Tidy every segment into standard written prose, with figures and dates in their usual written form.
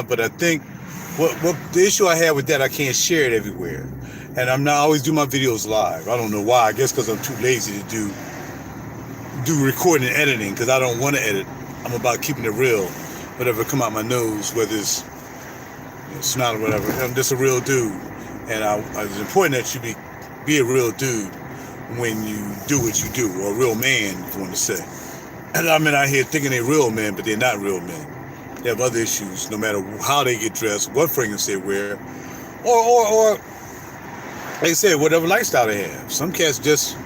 but I think what the issue I have with that, I can't share it everywhere, and I'm not always do my videos live. I don't know why. I guess because I'm too lazy to do recording and editing, because I don't want to edit. I'm about keeping it real. Whatever come out my nose, whether it's snot or whatever, I'm just a real dude, and it's important that you be a real dude when you do what you do, or a real man, if you want to say. And I mean, out here thinking they're real men, but they're not real men. They have other issues, no matter how they get dressed, what fragrance they wear, or like I said, whatever lifestyle they have. Some cats just,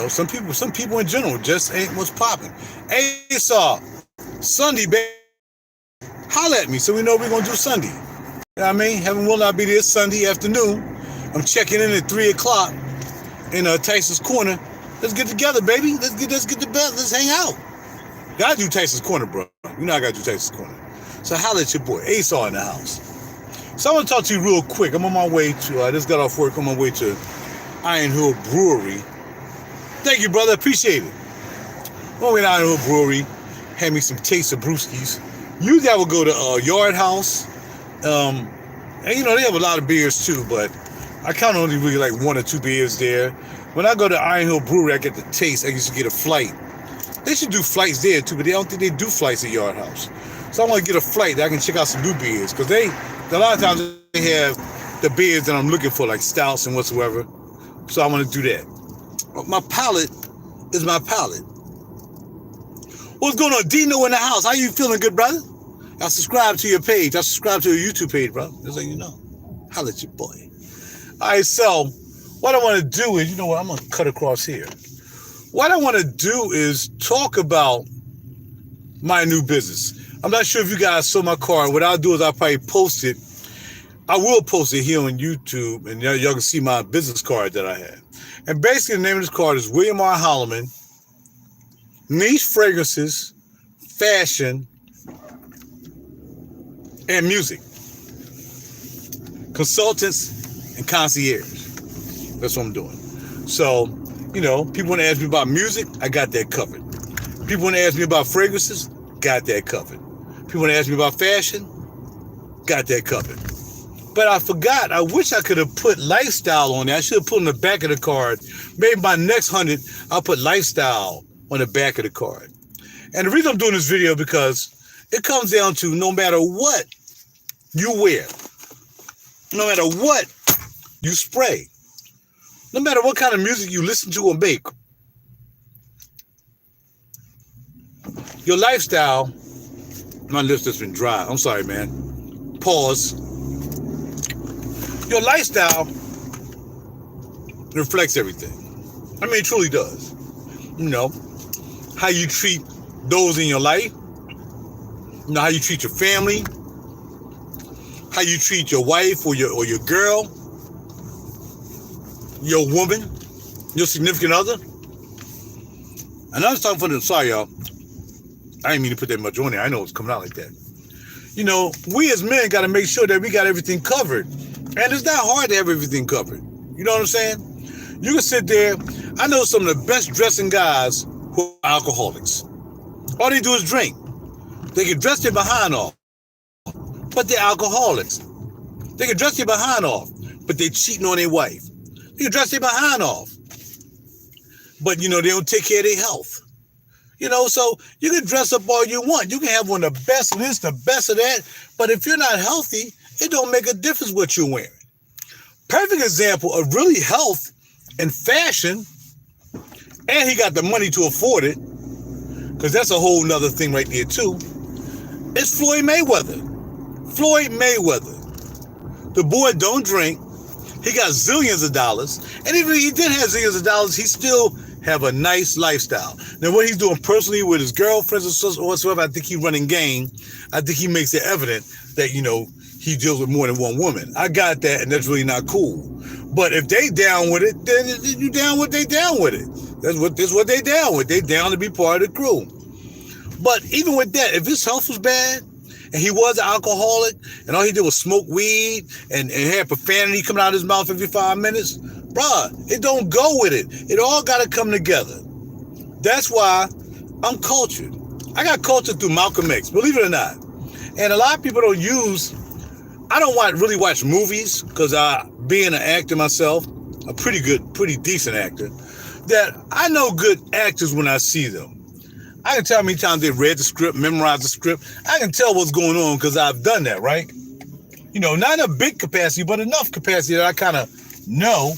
some people in general just ain't what's popping. Hey, Saw, Sunday, baby, holla at me so we know we're gonna do Sunday. You know what I mean? Heaven will not be there Sunday afternoon. I'm checking in at 3 o'clock in Tyson's Corner. Let's get together, baby. Let's get the best. Let's hang out. Gotta do Tyson's Corner, bro. You know I gotta do Tyson's Corner. So holla at your boy. Esau in the house. So I want to talk to you real quick. I'm on my way to, I just got off work. I'm on my way to Iron Hill Brewery. Thank you, brother. Appreciate it. I'm on my way to Iron Hill Brewery. Had me some taste of brewskis. Usually I would go to Yard House. And they have a lot of beers too, but I kind of only really like 1 or 2 beers there. When I go to Iron Hill Brewery, I get the taste. I used to get a flight. They should do flights there too, but they don't think they do flights at Yard House. So I want to get a flight that I can check out some new beers, because a lot of times they have the beers that I'm looking for, like stouts and whatsoever. So I want to do that. My palate is my palate. What's going on, Dino in the house? How you feeling, good brother? I subscribe to your page. I subscribe to your YouTube page, bro. Just so you know. Holla at your boy. All right, so what I want to do is, you know what? I'm going to cut across here. What I want to do is talk about my new business. I'm not sure if you guys saw my card. What I'll do is I'll probably post it. I will post it here on YouTube, and y'all can see my business card that I have. And basically, the name of this card is William R. Holloman, Niche Fragrances, Fashion, and Music. Consultants and concierge. That's what I'm doing. So, people want to ask me about music, I got that covered. People want to ask me about fragrances, got that covered. People want to ask me about fashion, got that covered. But I forgot, I wish I could have put lifestyle on there. I should have put on the back of the card. Maybe my next 100, I'll put lifestyle on the back of the card. And the reason I'm doing this video, because it comes down to no matter what you wear, no matter what you spray, no matter what kind of music you listen to or make, your lifestyle, my lips just been dry. I'm sorry, man. Pause. Your lifestyle reflects everything. I mean, it truly does. How you treat those in your life, how you treat your family, how you treat your wife or your girl, your woman, your significant other. And I was talking for them. Sorry, y'all. I didn't mean to put that much on there. I know it's coming out like that. We as men got to make sure that we got everything covered. And it's not hard to have everything covered. You know what I'm saying? You can sit there. I know some of the best dressing guys who are alcoholics. All they do is drink. They can dress their behind off, but they're alcoholics. They can dress their behind off, but they're cheating on their wife. They can dress their behind off, but they don't take care of their health. So you can dress up all you want. You can have one of the best of this, the best of that, but if you're not healthy, it don't make a difference what you're wearing. Perfect example of really health and fashion, and he got the money to afford it, because that's a whole nother thing right there too. It's Floyd Mayweather. Floyd Mayweather. The boy don't drink. He got zillions of dollars. And even if he did have zillions of dollars, he still have a nice lifestyle. Now, what he's doing personally with his girlfriends or whatsoever, I think he's running game. I think he makes it evident that, he deals with more than one woman. I got that, and that's really not cool. But if they down with it, then you down with they down with it. That's what they down with. They down to be part of the crew. But even with that, if his health was bad, and he was an alcoholic, and all he did was smoke weed and had profanity coming out of his mouth every 5 minutes, bruh, it don't go with it. It all got to come together. That's why I'm cultured. I got cultured through Malcolm X, believe it or not. And a lot of people don't I don't really watch movies because being an actor myself, a pretty decent actor, that I know good actors when I see them. I can tell how many times they read the script, memorized the script. I can tell what's going on because I've done that, right? Not in a big capacity, but enough capacity that I kind of know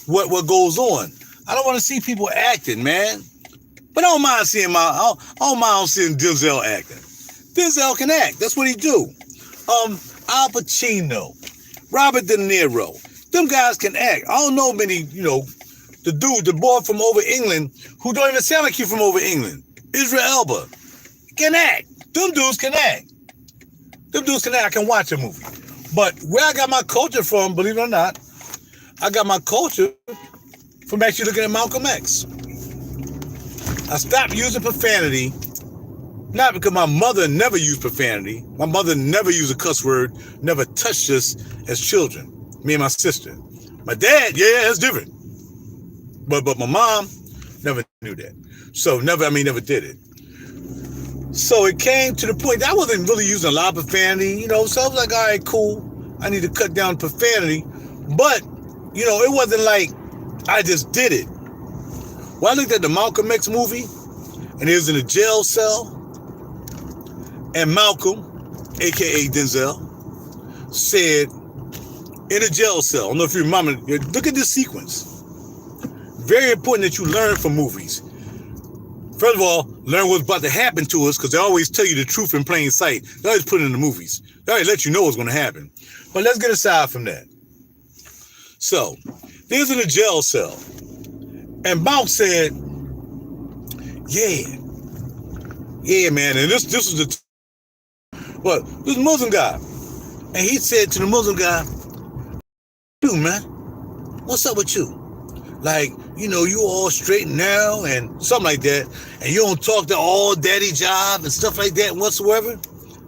what goes on. I don't want to see people acting, man. But I don't mind seeing Denzel acting. Denzel can act. That's what he do. Al Pacino, Robert De Niro. Them guys can act. I don't know many, the boy from over England who don't even sound like he's from over England. Israel Elba can act. Them dudes can act. I can watch a movie. But where I got my culture from, believe it or not, I got my culture from actually looking at Malcolm X. I stopped using profanity, not because my mother never used profanity. My mother never used a cuss word, never touched us as children, me and my sister. My dad, yeah, it's different. But my mom never knew that. So never did it. So it came to the point that I wasn't really using a lot of profanity, so I was like, all right, cool. I need to cut down profanity. But, it wasn't like I just did it. When I looked at the Malcolm X movie, and he was in a jail cell, and Malcolm, aka Denzel, said in a jail cell, I don't know if you remember, look at this sequence. Very important that you learn from movies. First of all, learn what's about to happen to us, because they always tell you the truth in plain sight. They always put it in the movies. They always let you know what's going to happen. But let's get aside from that. So, they was in a jail cell, and Malcolm said, yeah, man, and this was this Muslim guy, and he said to the Muslim guy, dude, man, what's up with you? Like, you all straight now and something like that, and you don't talk to all daddy job and stuff like that whatsoever.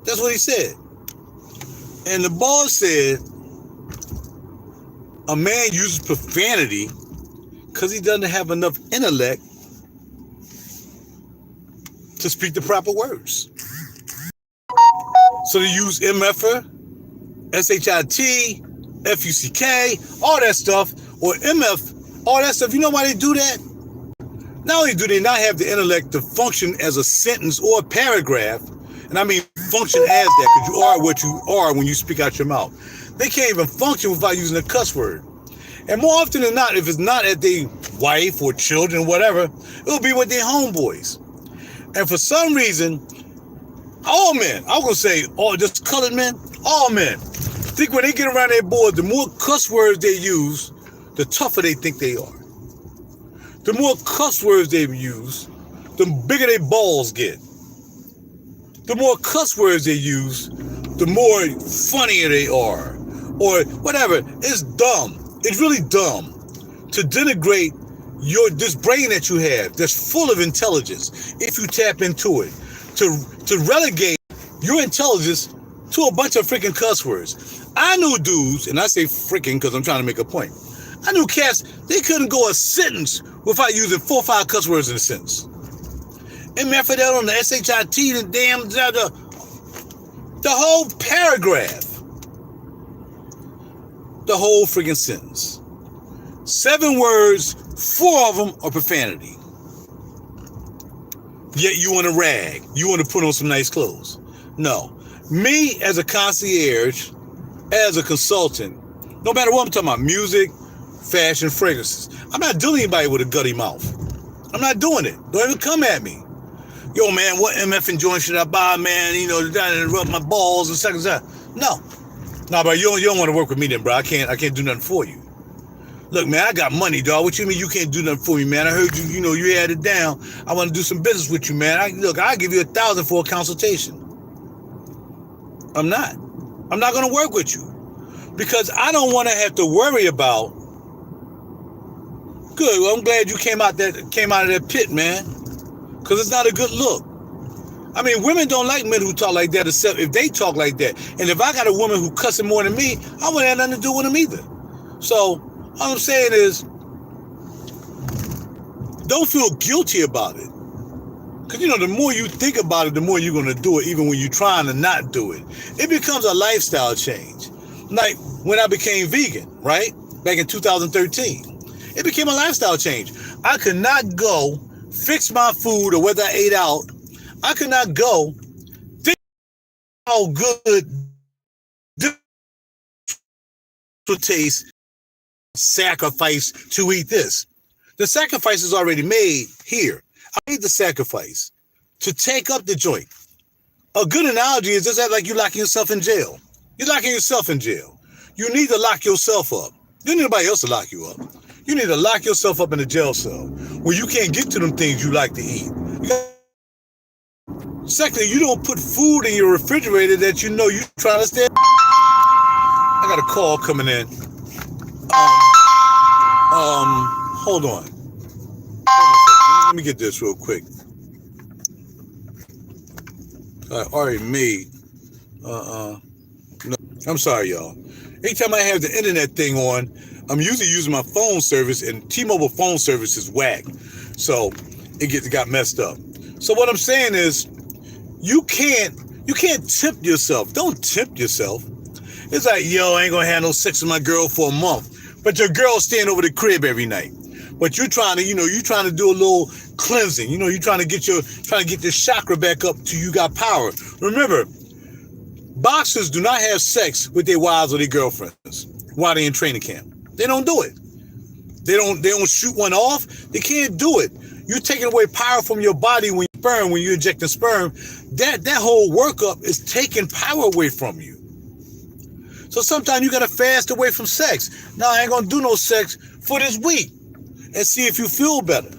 That's what he said. And the boss said, a man uses profanity because he doesn't have enough intellect to speak the proper words. So they use MFer, SHIT, FUCK, all that stuff, or MF, all that stuff. You know why they do that? Not only do they not have the intellect to function as a sentence or a paragraph, and I mean function as that, because you are what you are when you speak out your mouth. They can't even function without using a cuss word. And more often than not, if it's not at their wife or children, whatever, it'll be with their homeboys. And for some reason, all men, I'm going to say, just colored men, all men, think when they get around their board, the more cuss words they use, the tougher they think they are. The more cuss words they use, the bigger their balls get. The more cuss words they use, the more funnier they are. Or whatever. It's dumb. It's really dumb to denigrate this brain that you have that's full of intelligence if you tap into it. To relegate your intelligence to a bunch of freaking cuss words. I knew dudes, and I say freaking because I'm trying to make a point. I knew cats, they couldn't go a sentence without using 4 or 5 cuss words in a sentence. And after that on the SHIT, the whole paragraph. The whole freaking sentence. 7 words, 4 of them are profanity. Yet you want to rag. You want to put on some nice clothes. No. Me as a concierge, as a consultant, no matter what I'm talking about, music, fashion, fragrances, I'm not dealing with anybody with a gutty mouth. I'm not doing it. Don't even come at me. Yo, man, what MF and joint should I buy, man? To rub my balls and such. No. No, bro, you don't want to work with me then, bro. I can't do nothing for you. Look, man, I got money, dog. What you mean you can't do nothing for me, man? I heard you, you had it down. I want to do some business with you, man. I'll give you $1,000 for a consultation. I'm not going to work with you because I don't want to have to worry about. Good. Well, I'm glad you came out of that pit, man, because it's not a good look. I mean, women don't like men who talk like that, except if they talk like that. And if I got a woman who cussing more than me, I wouldn't have nothing to do with them either. So all I'm saying is, don't feel guilty about it. Because, the more you think about it, the more you're going to do it, even when you're trying to not do it. It becomes a lifestyle change. Like when I became vegan, right? Back in 2013. It became a lifestyle change. I could not go fix my food or whether I ate out. I could not go think how good this will taste, sacrifice to eat this. The sacrifice is already made here. I made the sacrifice to take up the joint. A good analogy is just like you locking yourself in jail. You're locking yourself in jail. You need to lock yourself up. You don't need nobody else to lock you up. You need to lock yourself up in a jail cell where you can't get to them things you like to eat. Secondly, you don't put food in your refrigerator that you know you're trying to stay. I got a call coming in. Hold on. Let me get this real quick. I already made. No, I'm sorry, y'all. Anytime I have the internet thing on, I'm usually using my phone service, and T-Mobile phone service is whack, so it got messed up. So what I'm saying is, you can't tempt yourself. Don't tempt yourself. It's like, I ain't gonna have no sex with my girl for a month, but your girl's staying over the crib every night. But you're trying to, you're trying to do a little cleansing. You're trying to get your chakra back up till you got power. Remember, boxers do not have sex with their wives or their girlfriends while they're in training camp. They don't do it. They don't shoot one off. They can't do it. You're taking away power from your body when you're injecting sperm. That whole workup is taking power away from you. So sometimes you gotta fast away from sex. Now I ain't gonna do no sex for this week and see if you feel better.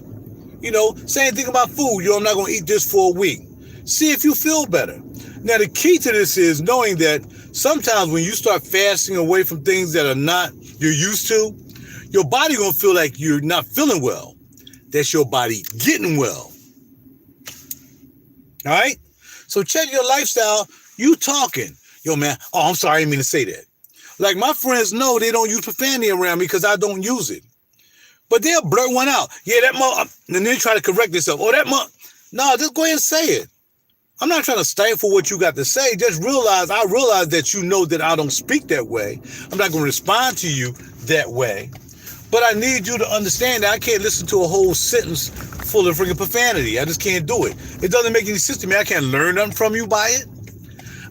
Same thing about food. I'm not gonna eat this for a week. See if you feel better. Now the key to this is knowing that sometimes when you start fasting away from things that are not you're used to, your body gonna feel like you're not feeling well. That's your body getting well. All right? So check your lifestyle. You talking. Yo, man, I'm sorry, I didn't mean to say that. Like my friends know they don't use profanity around me because I don't use it. But they'll blurt one out. Yeah, that month, and then try to correct themselves. Oh, that month. No, just go ahead and say it. I'm not trying to stifle what you got to say. Just realize that you know that I don't speak that way. I'm not going to respond to you that way. But I need you to understand that I can't listen to a whole sentence full of freaking profanity. I just can't do it. It doesn't make any sense to me. I can't learn nothing from you by it.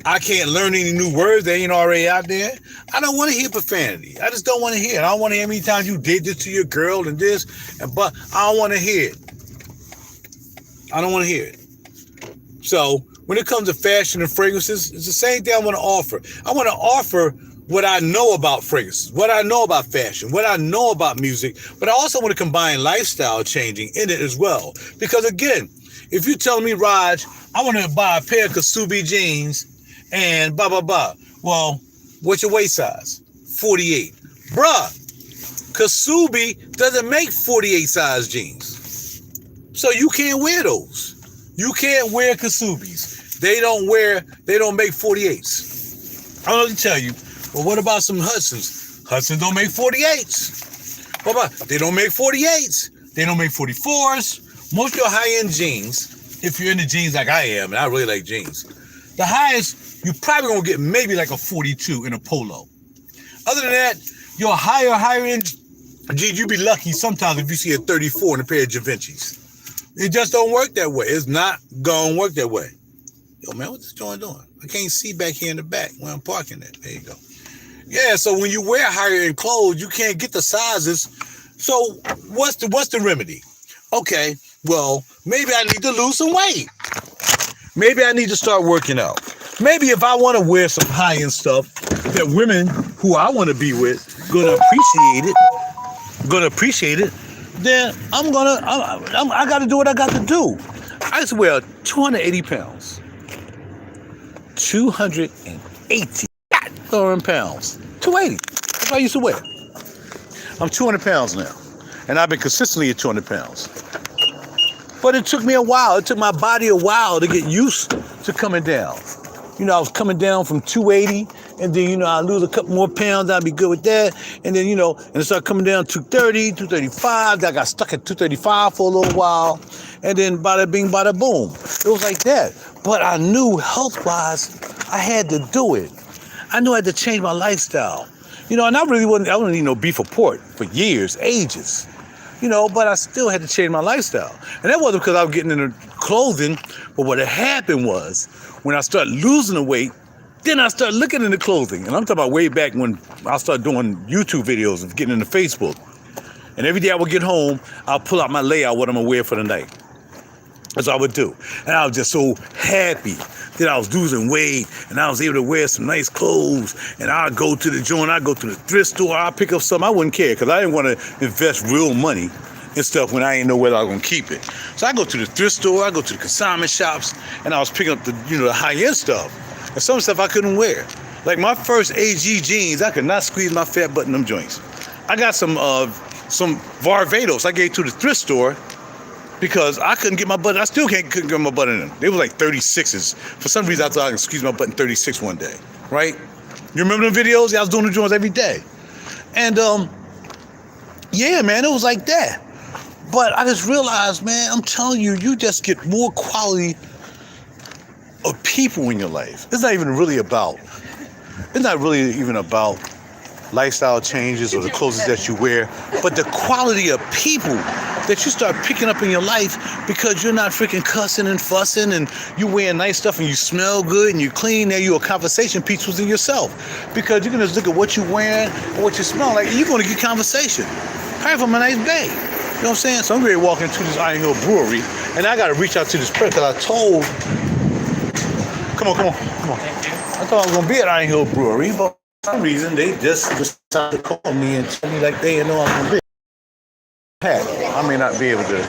I can't learn any new words that ain't already out there. I don't want to hear profanity. I just don't want to hear it. I don't want to hear how many times you did this to your girl and this, but I don't want to hear it. I don't want to hear it. So when it comes to fashion and fragrances, it's the same thing I want to offer. I want to offer what I know about fragrances, what I know about fashion, what I know about music, but I also want to combine lifestyle changing in it as well. Because again, if you're telling me, Raj, I want to buy a pair of Kasubi jeans and blah, blah, blah. Well, what's your waist size? 48. Bruh, Kasubi doesn't make 48 size jeans. So you can't wear those. You can't wear Kasubis. They don't make 48s. I don't know what to tell you. Well, what about some Hudsons? Hudsons don't make 48s. What about? They don't make 48s. They don't make 44s. Most of your high-end jeans, if you're into jeans like I am, and I really like jeans, the highest, you're probably going to get maybe like a 42 in a polo. Other than that, your higher-end jeans, you'd be lucky sometimes if you see a 34 in a pair of Givenchy's. It just don't work that way. It's not going to work that way. Yo, man, what's this joint doing? I can't see back here in the back where I'm parking at. There you go. Yeah, so when you wear higher end clothes, you can't get the sizes. So what's the remedy? Okay, well, maybe I need to lose some weight. Maybe I need to start working out. Maybe if I want to wear some high-end stuff that women who I want to be with gonna appreciate it, then I got to do what I got to do. I used to wear 280 pounds. 280 pounds. 280. That's what I used to wear. I'm 200 pounds now. And I've been consistently at 200 pounds. But it took me a while. It took my body a while to get used to coming down. I was coming down from 280 And then, you know, I lose a couple more pounds, I'll be good with that. And then, you know, and it started coming down 230, 235. I got stuck at 235 for a little while. And then bada bing, bada boom. It was like that. But I knew health-wise, I had to do it. I knew I had to change my lifestyle. You know, and I wouldn't eat no beef or pork for years, ages. You know, but I still had to change my lifestyle. And that wasn't because I was getting into clothing, but what had happened was when I started losing the weight, then I started looking into clothing. And I'm talking about way back when I started doing YouTube videos and getting into Facebook. And every day I would get home, I'll pull out my layout, what I'm gonna wear for the night. That's what I would do. And I was just so happy that I was losing weight and I was able to wear some nice clothes. And I'd go to the joint, I'd go to the thrift store, I'd pick up something. I wouldn't care because I didn't want to invest real money in stuff when I didn't know whether I was going to keep it. So I go to the thrift store, I go to the consignment shops, and I was picking up the, you know, the high-end stuff. And some stuff I couldn't wear. Like my first AG jeans, I could not squeeze my fat butt in them joints. I got some Varvados I gave to the thrift store because I couldn't get my butt. I still couldn't get my butt in them. They were like 36s. For some reason, I thought I could squeeze my butt in 36 one day, right? You remember them videos? Yeah, I was doing the joints every day. And, yeah, man, it was like that. But I just realized, man, I'm telling you, you just get more quality of people in your life. It's not really even about lifestyle changes or the clothes that you wear, but the quality of people that you start picking up in your life because you're not freaking cussing and fussing and you wearing nice stuff and you smell good and you clean. Now you're a conversation piece within yourself because you can just look at what you're wearing and what you smell like and you're going to get conversation. Probably from a nice day. You know what I'm saying? So I'm ready to walk into this Iron Hill Brewery and I got to reach out to this person because I told... Come on. I thought I was going to be at Iron Hill Brewery, but for some reason, they just decided to call me and tell me like they didn't know I was going to be. I may not be able to